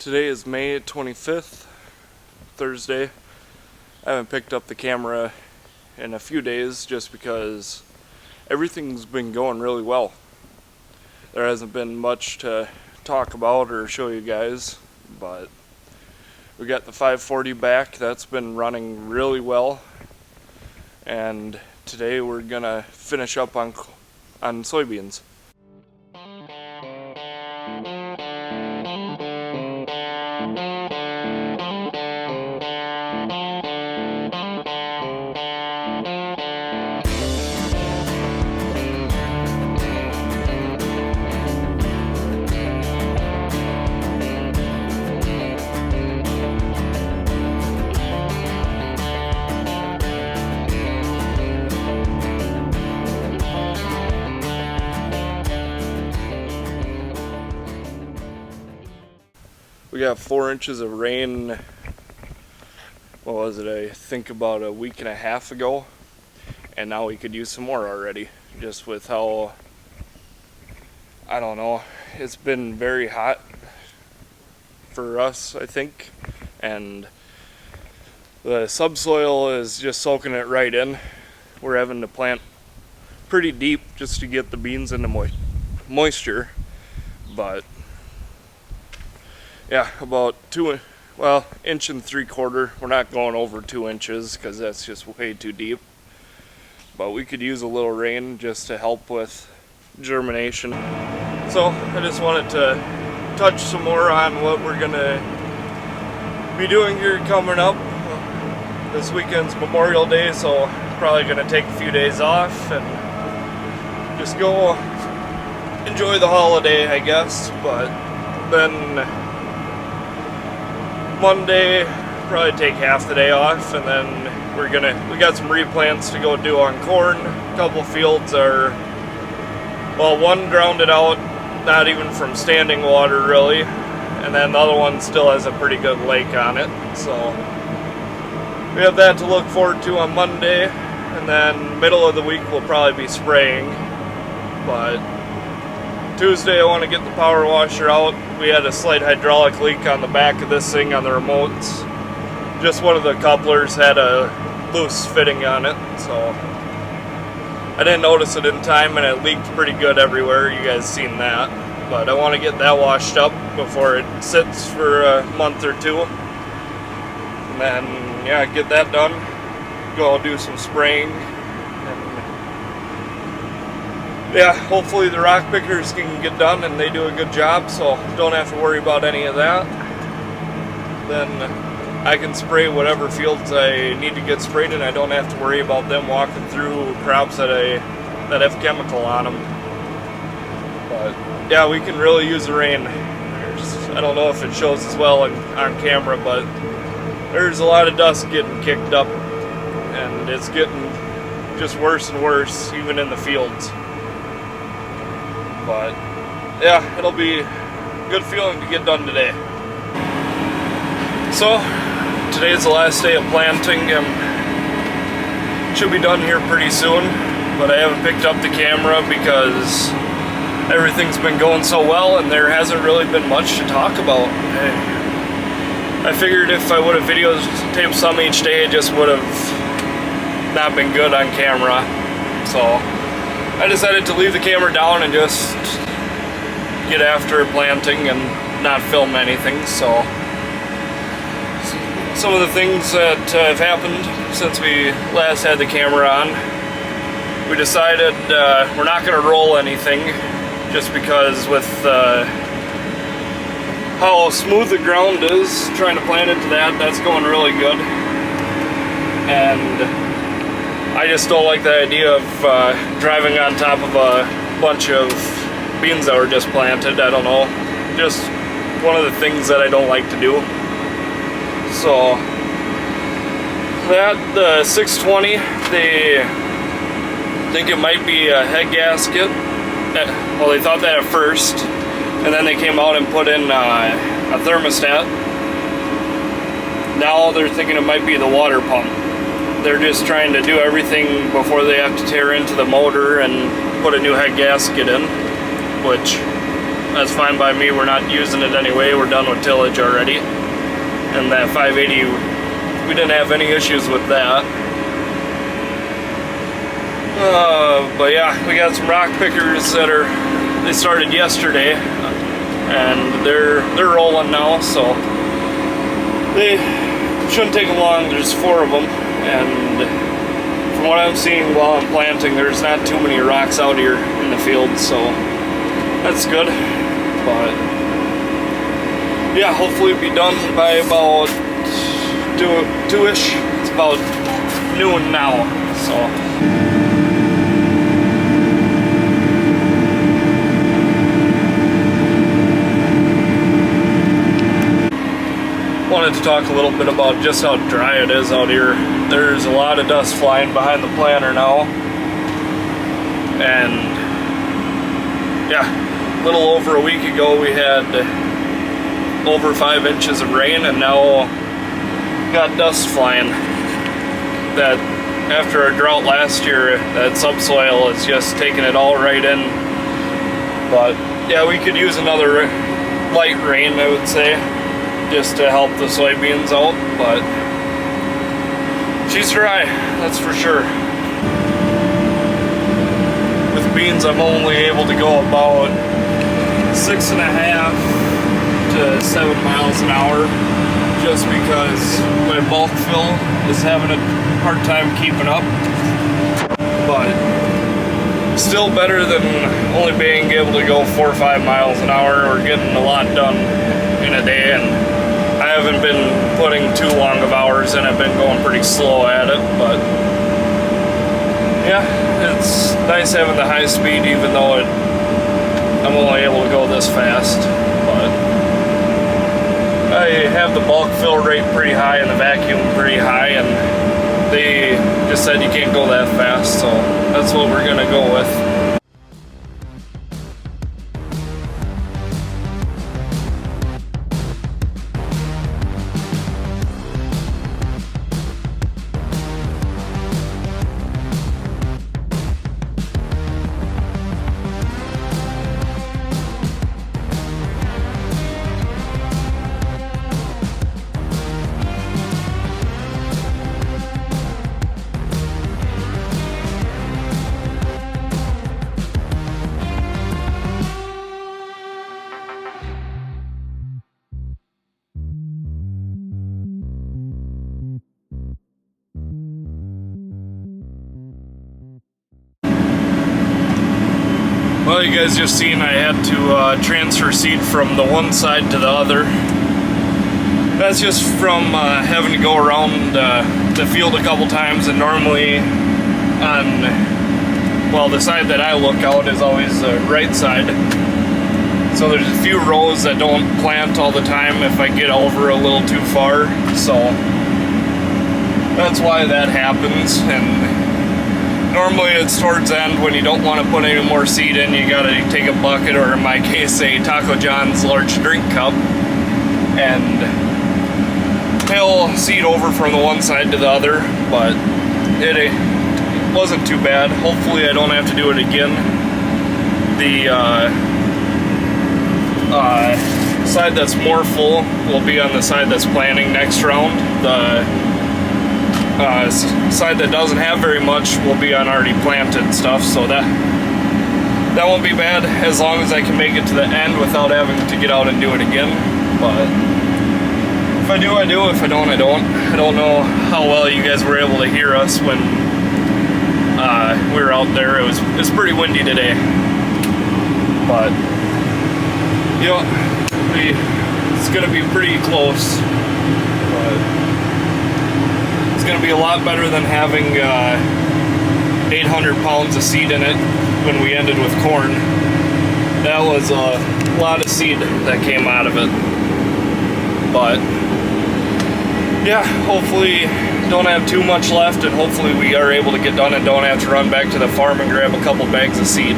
Today is May 25th, Thursday. I haven't picked up the camera in a few days just because everything's been going really well. There hasn't been much to talk about or show you guys, but we got the 540 back. That's been running really well. And today we're gonna finish up on soybeans. We got 4 inches of rain, what was it, I think about a week and a half ago, and now we could use some more already, just with how, I don't know, it's been very hot for us, I think, and the subsoil is just soaking it right in. We're having to plant pretty deep just to get the beans into moisture, but yeah, about 1.75 inches. We're not going over 2 inches because that's just way too deep. But we could use a little rain just to help with germination. So I just wanted to touch some more on what we're gonna be doing here coming up. This weekend's Memorial Day, so probably gonna take a few days off and just go enjoy the holiday, I guess. But then Monday, probably take half the day off, and then we got some replants to go do on corn. A couple fields are, well, one grounded out, not even from standing water really, and then the other one still has a pretty good lake on it. So we have that to look forward to on Monday, and then middle of the week we'll probably be spraying. But Tuesday I want to get the power washer out. We had a slight hydraulic leak on the back of this thing on the remotes. Just one of the couplers had a loose fitting on it, so I didn't notice it in time, and it leaked pretty good everywhere. You guys seen that. But I want to get that washed up before it sits for a month or two. And then, yeah, get that done. Go do some spraying. Yeah, hopefully the rock pickers can get done and they do a good job, so don't have to worry about any of that. Then I can spray whatever fields I need to get sprayed, and I don't have to worry about them walking through crops that have chemical on them. But yeah, we can really use the rain. I don't know if it shows as well on camera, but there's a lot of dust getting kicked up, and it's getting just worse and worse, even in the fields. But yeah, it'll be a good feeling to get done today. So today's the last day of planting. Should be done here pretty soon, but I haven't picked up the camera because everything's been going so well and there hasn't really been much to talk about. I figured if I would have videotaped some each day, it just would have not been good on camera. So I decided to leave the camera down and just get after planting and not film anything. So some of the things that have happened since we last had the camera on, we decided we're not going to roll anything just because with how smooth the ground is, trying to plant into that's going really good. And I just don't like the idea of driving on top of a bunch of beans that were just planted. I don't know, just one of the things that I don't like to do. So the 620, they think it might be a head gasket. Well, they thought that at first, and then they came out and put in a thermostat. Now they're thinking it might be the water pump. They're just trying to do everything before they have to tear into the motor and put a new head gasket in, which that's fine by me. We're not using it anyway. We're done with tillage already. And that 580, we didn't have any issues with that. But yeah, we got some rock pickers that they started yesterday, and they're rolling now, so they shouldn't take long. There's 4 of them, and from what I'm seeing while I'm planting, there's not too many rocks out here in the field, so that's good. But yeah, hopefully it'll be done by about 2-ish. It's about noon now, so. Wanted to talk a little bit about just how dry it is out here. There's a lot of dust flying behind the planter now, and yeah, a little over a week ago we had over 5 inches of rain, and now got dust flying. That after a drought last year, that subsoil is just taking it all right in. But yeah, we could use another light rain, I would say, just to help the soybeans out, but she's dry, that's for sure. With beans, I'm only able to go about 6.5 to 7 miles an hour, just because my bulk fill is having a hard time keeping up. But still better than only being able to go 4 or 5 miles an hour or getting a lot done in a day. And I haven't been putting too long of hours in. I've been going pretty slow at it, but yeah, it's nice having the high speed, even though I'm only able to go this fast. But I have the bulk fill rate pretty high and the vacuum pretty high, and they just said you can't go that fast, so that's what we're gonna go with. Well, you guys just seen I had to transfer seed from the one side to the other. That's just from having to go around the field a couple times, and normally on, well, the side that I look out is always the right side. So there's a few rows that don't plant all the time if I get over a little too far, so that's why that happens. And normally it's towards the end when you don't want to put any more seed in. You gotta take a bucket, or in my case a Taco John's large drink cup, and pail seed over from the one side to the other. But it wasn't too bad. Hopefully I don't have to do it again. The side that's more full will be on the side that's planting next round. The side that doesn't have very much will be on already planted stuff, so that won't be bad, as long as I can make it to the end without having to get out and do it again. But if I do, I do. If I don't, I don't. I don't know how well you guys were able to hear us when we were out there. It was pretty windy today, but you know, it's gonna be pretty close. But it's going to be a lot better than having 800 pounds of seed in it when we ended with corn. That was a lot of seed that came out of it. But yeah, hopefully don't have too much left, and hopefully we are able to get done and don't have to run back to the farm and grab a couple bags of seed.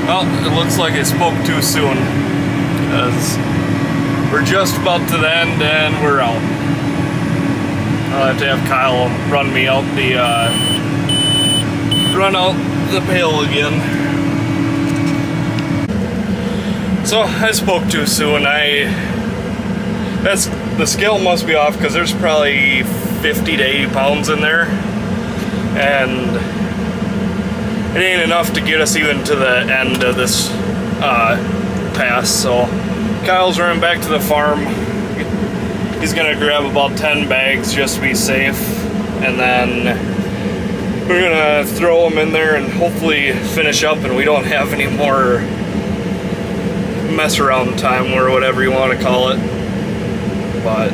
Well, it looks like I spoke too soon, because we're just about to the end and we're out. I'll have to have Kyle run out the pail again. So I spoke too soon. The scale must be off because there's probably 50 to 80 pounds in there, and it ain't enough to get us even to the end of this pass. So Kyle's running back to the farm. He's gonna grab about 10 bags just to be safe, and then we're gonna throw them in there and hopefully finish up, and we don't have any more mess around time or whatever you want to call it. But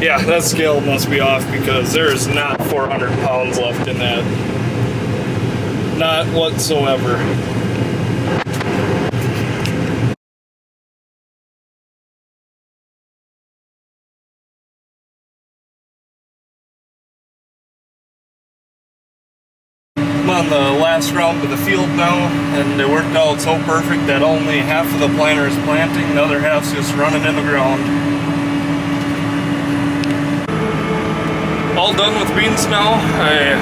yeah, that scale must be off because there's not 400 pounds left in that. Not whatsoever. I'm on the last round of the field now, and it worked out so perfect that only half of the planter is planting, the other half's just running in the ground. All done with beans now. I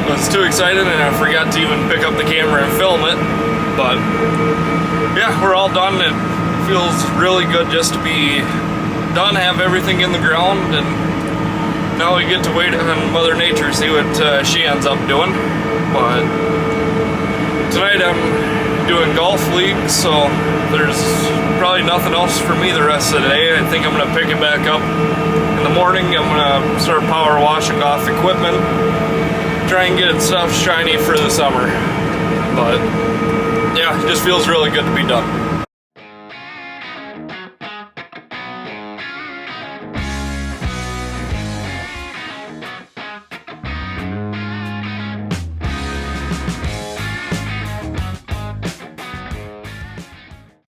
was too excited and I forgot to even pick up the camera and film it, but yeah, we're all done. It feels really good just to be done, have everything in the ground, and now we get to wait on Mother Nature, see what she ends up doing. But tonight I'm doing golf leagues, so there's probably nothing else for me the rest of the day. I think I'm gonna pick it back up in the morning. I'm gonna start power washing off equipment, try and get it stuff shiny for the summer. But yeah, it just feels really good to be done.